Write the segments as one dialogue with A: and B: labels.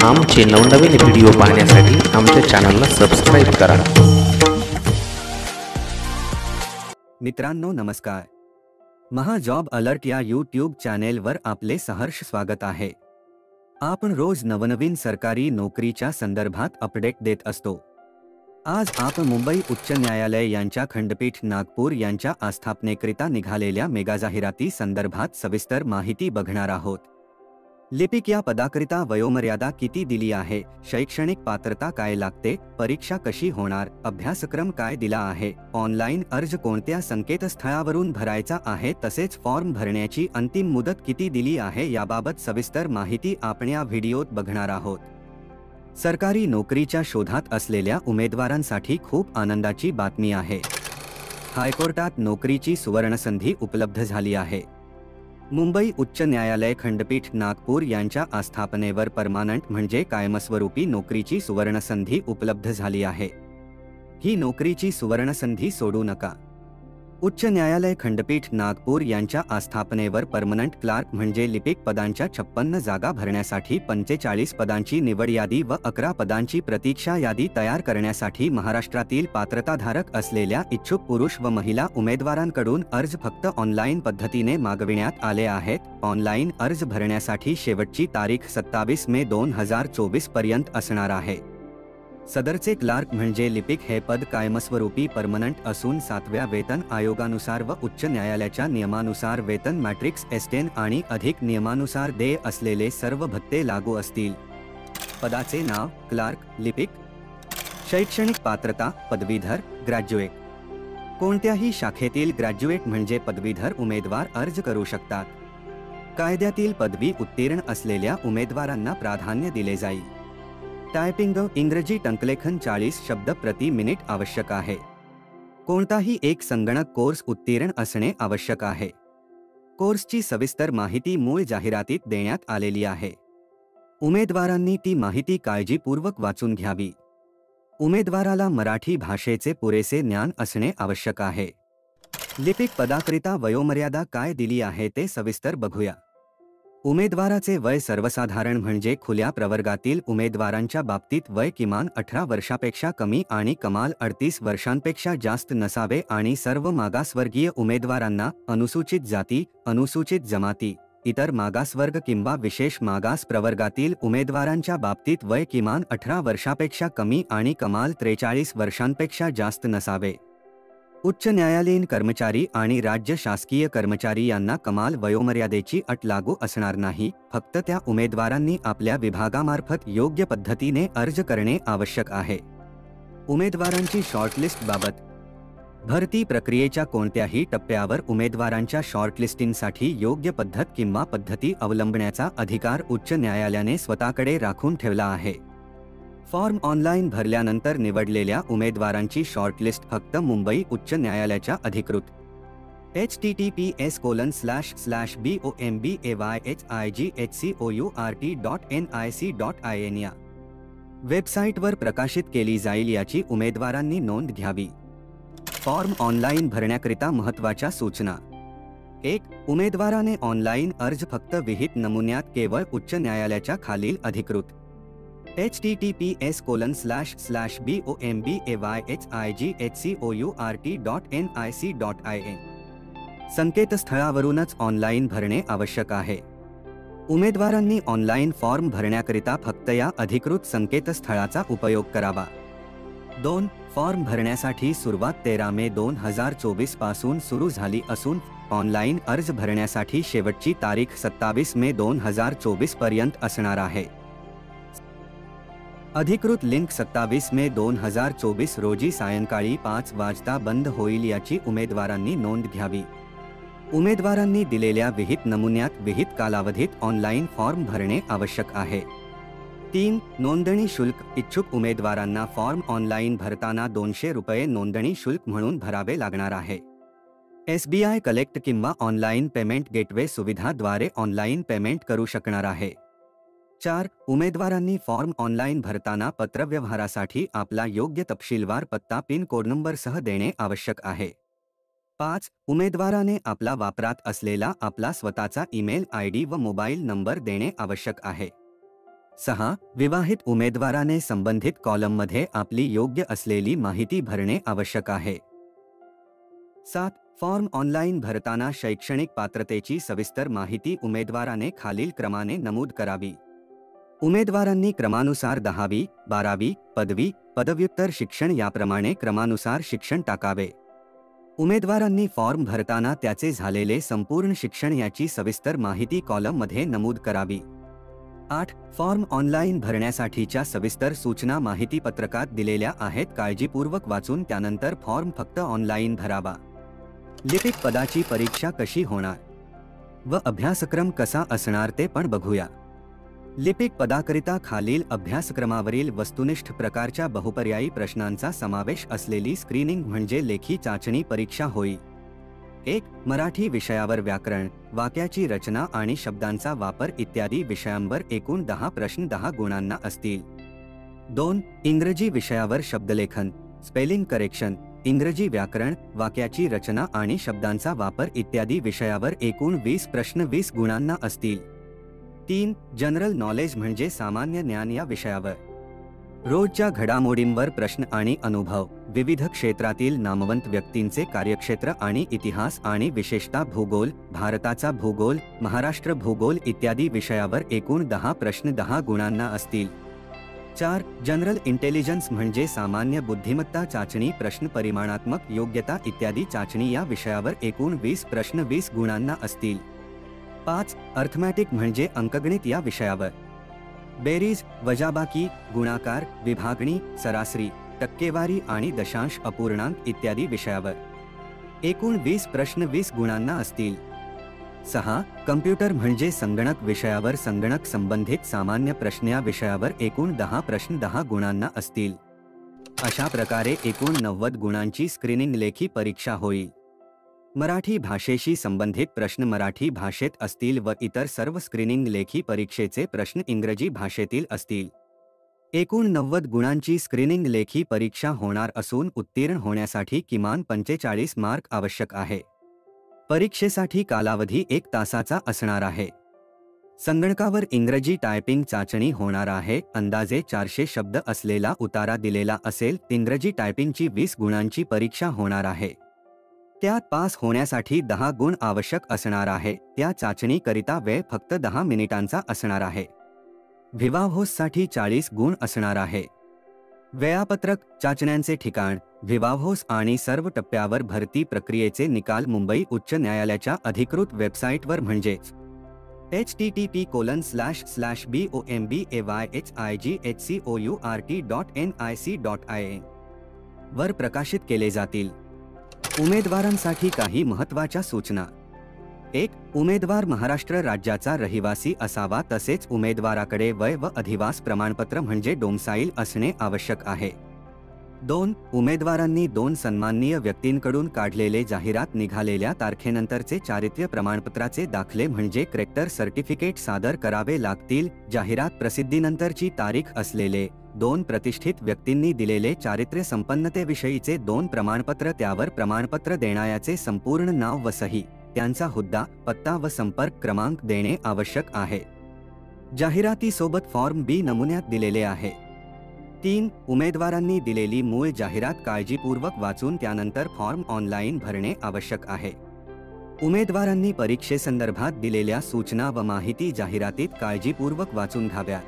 A: आमचे नवनवीन व्हिडिओ पाहण्यासाठी आमच्या चॅनलला सबस्क्राईब करा।
B: मित्रांनो नमस्कार, महा जॉब अलर्ट या यूट्यूब चॅनेलवर आपले सहर्ष स्वागत आहे। आपण रोज नवनवीन सरकारी नोकरीच्या संदर्भात अपडेट देत असतो। आज आपण मुंबई उच्च न्यायालय यांच्या खंडपीठ नागपूर यांच्या आस्थापनेकरिता निघालेल्या मेगा जाहिराती संदर्भात सविस्तर माहिती बघणार आहोत। लिपिक या पदाकरिता वयोमर्यादा किती दिली आहे, शैक्षणिक पात्रता काय लागते, परीक्षा कशी होणार, अभ्यासक्रम काय दिला आहे, ऑनलाईन अर्ज कोणत्या संकेतस्थळावरून भरायचा आहे, तसेच फॉर्म भरण्याची अंतिम मुदत किती दिली आहे याबाबत सविस्तर माहिती आपण या व्हिडिओत बघणार आहोत। सरकारी नोकरीच्या शोधात असलेल्या उमेदवारांसाठी खूप आनंदाची बातमी आहे। हायकोर्टात नोकरीची सुवर्णसंधी उपलब्ध झाली आहे। मुंबई उच्च न्यायालय खंडपीठ नागपूर यांच्या आस्थापनेवर परमानंट म्हणजे कायमस्वरूपी नोकरीची सुवर्णसंधी उपलब्ध झाली आहे। ही नोकरीची सुवर्णसंधी सोडू नका। उच्च न्यायालय खंडपीठ नागपूर यांच्या आस्थापनेवर परमनंट क्लार्क म्हणजे लिपिक पदांच्या 56 जागा भरण्यासाठी 45 पदांची निवड यादी व 11 पदांची प्रतीक्षा यादी तयार करण्यासाठी महाराष्ट्रातील पात्रताधारक असलेल्या इच्छुक पुरुष व महिला उमेदवारांकडून अर्ज फक्त ऑनलाईन पद्धतीने मागविण्यात आले आहेत। ऑनलाईन अर्ज भरण्यासाठी शेवटची तारीख 27 मे 2024 पर्यंत असणार आहे। सदरचे क्लार्क म्हणजे लिपिक हे पद कायमस्वरूपी परमनंट असून 7व्या वेतन आयोगानुसार व उच्च न्यायालयाच्या नियमानुसार वेतन मॅट्रिक्स S10 आणि अधिक नियमानुसार देय असलेले सर्व भत्ते लागू असतील। पदाचे नाव क्लार्क लिपिक। शैक्षणिक पात्रता पदवीधर ग्रॅज्युएट। कोणत्याही शाखेतील ग्रॅज्युएट म्हणजे पदवीधर उमेदवार अर्ज करू शकतात। कायद्यातील पदवी उत्तीर्ण असलेल्या उमेदवारांना प्राधान्य दिले जाईल। टायपिंग इंग्रजी टंकलेखन 40 शब्द प्रति मिनिट आवश्यक आहे। कोणताही एक संगणक कोर्स उत्तीर्ण असणे आवश्यक आहे। कोर्सची सविस्तर माहिती मूळ जाहिरातीत देण्यात आलेली आहे। उमेदवारांनी ती माहिती काळजीपूर्वक वाचून घ्यावी। उमेदवाराला मराठी भाषेचे पुरेसे ज्ञान असणे आवश्यक आहे। लिपिक पदाकरिता वयोमर्यादा काय दिली आहे ते सविस्तर बघूया। उमेदवाराचे वय सर्वसाधारण म्हणजे खुल्या प्रवर्गातील उमेदवारांच्या बाबतीत वय किमान 18 वर्षापेक्षा कमी आणि कमाल 38 वर्षांपेक्षा जास्त नसावे आणि सर्व मागासवर्गीय उमेदवारांना, अनुसूचित जाती, अनुसूचित जमाती, इतर मागासवर्ग किंवा विशेष मागास प्रवर्गातील उमेदवारांच्या बाबतीत वय किमान 18 वर्षापेक्षा कमी आणि कमाल 43 वर्षांपेक्षा जास्त नसावे। उच्च न्यायालयीन कर्मचारी आणि राज्य शासकीय कर्मचारी यांना कमाल वयोमर्यादेची अट लागू असणार नाही, फक्त त्या उमेदवारांनी आपल्या विभागामार्फत योग्य पद्धतीने अर्ज करणे आवश्यक आहे। उमेदवारांची शॉर्टलिस्ट बाबत भरती प्रक्रियेच्या कोणत्याही टप्प्यावर उमेदवारांच्या शॉर्टलिस्टिंगसाठी योग्य पद्धत किंवा पद्धती अवलंबण्याचा अधिकार उच्च न्यायालयाने स्वतःकडे राखून ठेवला आहे। फॉर्म ऑनलाईन भरल्यानंतर निवडलेल्या उमेदवारांची शॉर्टलिस्ट फक्त मुंबई उच्च न्यायालयाच्या अधिकृत https://bombayhigcourt.nic.in या वेबसाईटवर प्रकाशित केली जाईल याची उमेदवारांनी नोंद घ्यावी। फॉर्म ऑनलाईन भरण्याकरिता महत्त्वाच्या सूचना। 1. उमेदवाराने ऑनलाईन अर्ज फक्त विहित नमुन्यात केवळ उच्च न्यायालयाच्या खालील अधिकृत https://bombayhigcourt.nic.in संकेतस्थळावरूनच ऑनलाईन भरणे आवश्यक आहे। उमेदवारांनी ऑनलाईन फॉर्म भरण्याकरिता फक्त या अधिकृत संकेतस्थळाचा उपयोग करावा। 2. फॉर्म भरण्यासाठी सुरुवात 13 मे 2024 पासून सुरू झाली असून ऑनलाईन अर्ज भरण्यासाठी शेवटची तारीख 27 मे 2024 पर्यंत असणार आहे। अधिकृत लिंक 27 मे 2024 रोजी सायंकाळी 5 वाजता बंद होईल याची उमेदवारांनी नोंद घ्यावी। उमेदवारांनी दिलेल्या विहित नमुन्यात विहित कालावधीत ऑनलाईन फॉर्म भरणे आवश्यक आहे। 3. नोंदणी शुल्क। इच्छुक उमेदवारांना फॉर्म ऑनलाईन भरताना 200 रुपये नोंदणी शुल्क म्हणून भरावे लागणार आहे। SBI कलेक्ट किंवा ऑनलाईन पेमेंट गेटवे सुविधाद्वारे ऑनलाईन पेमेंट करू शकणार आहे। 4. उमेदवारांनी फॉर्म ऑनलाईन भरताना पत्रव्यवहारासाठी आपला योग्य तपशीलवार पत्ता पिन कोड नंबरसह देणे आवश्यक आहे। 5. उमेदवाराने आपला वापरात असलेला आपला स्वतःचा ईमेल ID व मोबाईल नंबर देणे आवश्यक आहे। 6. विवाहित उमेदवाराने संबंधित कॉलममध्ये आपली योग्य असलेली माहिती भरणे आवश्यक आहे. 7. फॉर्म ऑनलाईन भरताना शैक्षणिक पात्रतेची सविस्तर माहिती उमेदवाराने खालील क्रमाने नमूद करावी. उमेदवारांनी क्रमानुसार 10वी, 12वी, पदवी, पदव्युत्तर शिक्षण याप्रमाणे क्रमानुसार शिक्षण टाकावे. उमेदवारांनी फॉर्म भरताना त्याचे झालेले संपूर्ण शिक्षण याची सविस्तर माहिती कॉलममध्ये नमूद करावी. 8. फॉर्म ऑनलाईन भरण्यासाठीच्या सविस्तर सूचना माहितीपत्रकात दिलेल्या आहेत. काळजीपूर्वक वाचून त्यानंतर फॉर्म फक्त ऑनलाईन भरावा. लिपिक पदाची परीक्षा कशी होणार व अभ्यासक्रम कसा असणार ते पण बघूया. लिपिक पदाकरिता खालील अभ्यासक्रमावरील वस्तुनिष्ठ प्रकारच्या बहुपर्यायी प्रश्नांचा समावेश असलेली स्क्रीनिंग म्हणजे लेखी चाचणी परीक्षा होईल. 1. मराठी विषयावर व्याकरण, वाक्याची रचना आणि शब्दांचा वापर इत्यादी विषयांवर एकूण 10 प्रश्न 10 गुणांना असतील. 2. इंग्रजी विषयावर शब्दलेखन, स्पेलिंग करेक्शन, इंग्रजी व्याकरण, वाक्याची रचना आणि शब्दांचा वापर इत्यादी विषयावर एकूण 20 प्रश्न 20 गुणांना असतील. 3. जनरल नॉलेज म्हणजे सामान्य ज्ञान या विषयावर रोजच्या घडामोडींवर प्रश्न आणि अनुभव, विविध क्षेत्रातील नामवंत व्यक्तींचे कार्यक्षेत्र आणि इतिहास आणि विशेषतः भूगोल, भारताचा भूगोल, महाराष्ट्र भूगोल इत्यादी विषयावर एकूण 10 प्रश्न 10 गुणांना असतील. 4. जनरल इंटेलिजन्स म्हणजे सामान्य बुद्धिमत्ता चाचणी, प्रश्न परिमाणात्मक योग्यता इत्यादी चाचणी या विषयावर एकूण 20 प्रश्न 20 गुणांना असतील. 5. अर्थमॅटिक म्हणजे अंकगणित या विषयावर बेरीज, वजाबाकी, गुणाकार, विभागणी, सरासरी, टक्केवारी आणि दशांश अपूर्णांक इत्यादी विषयावर एकूण 20 प्रश्न 20 गुणांना असतील. 6. कम्प्युटर म्हणजे संगणक विषयावर संगणक संबंधित सामान्य प्रश्न या विषयावर एकूण 10 प्रश्न 10 गुणांना असतील. अशा प्रकारे एकूण 90 गुणांची स्क्रीनिंग लेखी परीक्षा होईल. मराठी भाषेशी संबंधित प्रश्न मराठी भाषेत असतील व इतर सर्व स्क्रीनिंग लेखी परीक्षेचे प्रश्न इंग्रजी भाषेतील असतील. एकूण 90 गुणांची स्क्रीनिंग लेखी परीक्षा होणार असून उत्तीर्ण होण्यासाठी किमान 45 मार्क आवश्यक आहे. परीक्षेसाठी कालावधी 1 तासाचा असणार आहे. संगणकावर इंग्रजी टायपिंग चाचणी होणार आहे. अंदाजे 400 शब्द असलेला उतारा दिलेला असेल. इंग्रजी टायपिंगची 20 गुणांची परीक्षा होणार आहे. त्यात पास होण्यासाठी 10 गुण आवश्यक असणार आहे. त्या चाचणीकरिता वेळ फक्त 10 मिनिटांचा असणार आहे. विवाहोससाठी 40 गुण असणार आहे. वेळापत्रक, चाचण्यांचे ठिकाण, विवाहोस आणि सर्व टप्प्यावर भरती प्रक्रियेचे निकाल मुंबई उच्च न्यायालयाच्या अधिकृत वेबसाईटवर म्हणजेच http://bombayhigcourt.nic.in वर प्रकाशित केले जातील. उमेदवारांसाठी काही महत्त्वाच्या सूचना. 1. उमेदवार महाराष्ट्र राज्याचा रहिवासी असावा. तसेच उमेदवाराकडे वय व अधिवास प्रमाणपत्र म्हणजे डोमसाईल असणे आवश्यक आहे. 2. उमेदवारांनी 2 सन्माननीय व्यक्तींकडून काढलेले जाहिरात निघालेल्या तारखेनंतरचे चारित्र्य प्रमाणपत्राचे दाखले म्हणजे करेक्टर सर्टिफिकेट सादर करावे लागतील. जाहिरात प्रसिद्धीनंतरची तारीख असलेले 2 प्रतिष्ठित व्यक्तींनी दिलेले चारित्र्य संपन्नतेविषयीचे 2 प्रमाणपत्र, त्यावर प्रमाणपत्र देणाऱ्याचे संपूर्ण नाव व सही, त्यांचा हुद्दा, पत्ता व संपर्क क्रमांक देणे आवश्यक आहे. जाहिरातीसोबत फॉर्म बी नमुन्यात दिलेले आहे. 3. उमेदवारांनी दिलेली मूळ जाहिरात काळजीपूर्वक वाचून त्यानंतर फॉर्म ऑनलाईन भरणे आवश्यक आहे. उमेदवारांनी परीक्षेसंदर्भात दिलेल्या सूचना व माहिती जाहिरातीत काळजीपूर्वक वाचून घ्याव्यात.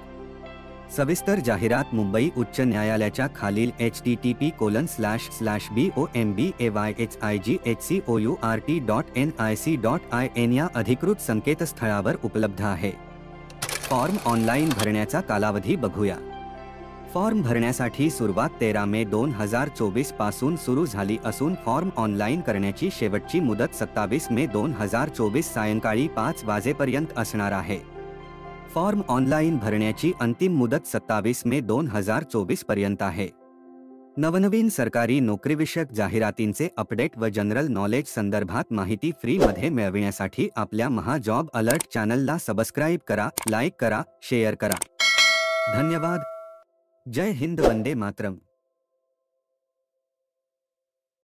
B: सविस्तर जाहिरात मुंबई उच्च न्यायालयाच्या खालील http://bombayhigcourt.nic.in या अधिकृत संकेतस्थळावर उपलब्ध आहे. फॉर्म ऑनलाईन भरण्याचा कालावधी बघूया. फॉर्म भरण्यासाठी सुरुवात 13 मे 2024 पासून सुरू झाली असून फॉर्म ऑनलाईन करण्याची शेवटची मुदत 27 मे 2024 सायंकाळी 5 वाजेपर्यंत असणार आहे. फॉर्म ऑनलाईन भरण्याची अंतिम मुदत 27 मे 2024 पर्यंत आहे. नवनवीन सरकारी नोकरीविषयक जाहिरातींचे अपडेट व जनरल नॉलेज संदर्भात माहिती फ्री मध्ये मिळविण्यासाठी आपल्या महा जॉब अलर्ट चॅनलला सबस्क्राईब करा, लाईक करा, शेअर करा. धन्यवाद. जय हिंद, वंदे मातरम.